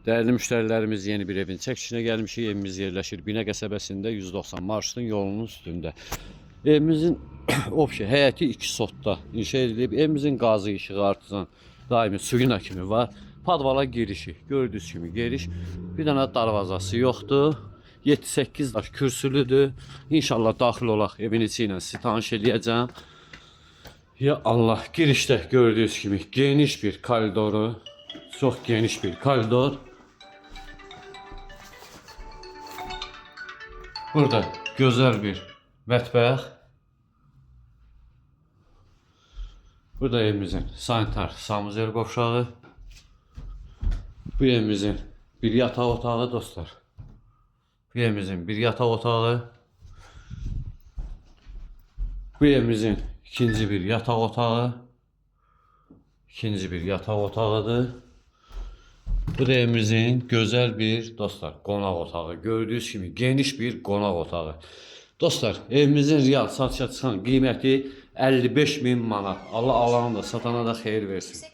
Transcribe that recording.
Değerli müşterilerimiz, yeni bir evin çəkişinə gəlmişik. Evimiz yerləşir Binə qəsəbəsində 190 marşrutun yolunun üstündə. Evimizin həyəti 2 sotda inşa edilib. Evimizin qazı işığı artizan daimi suyuna kimi var. Padvala girişi gördüyünüz kimi giriş. Bir dənə darvazası yoxdur. 7-8 daş kürsülüdür. İnşallah daxil olaq evin içi ilə sizi tanış edəcəm. Ya Allah, girişdə gördüyünüz kimi geniş bir koridoru, çok geniş bir koridor. Burada güzel bir mətbəx. Burada evimizin sanitar sanuzel qovşağı. Bu evimizin bir yataq otağı dostlar. Bu evimizin bir yataq otağı. Bu evimizin ikinci bir yataq otağı. İkinci bir yataq otağıdır. Bu da evimizin güzel bir dostlar qonaq otağı. Gördüyünüz kimi geniş bir qonaq otağı. Dostlar, evimizin real satışa çıxan qiyməti 55.000 manat. Allah alanı da satana da xeyir versin.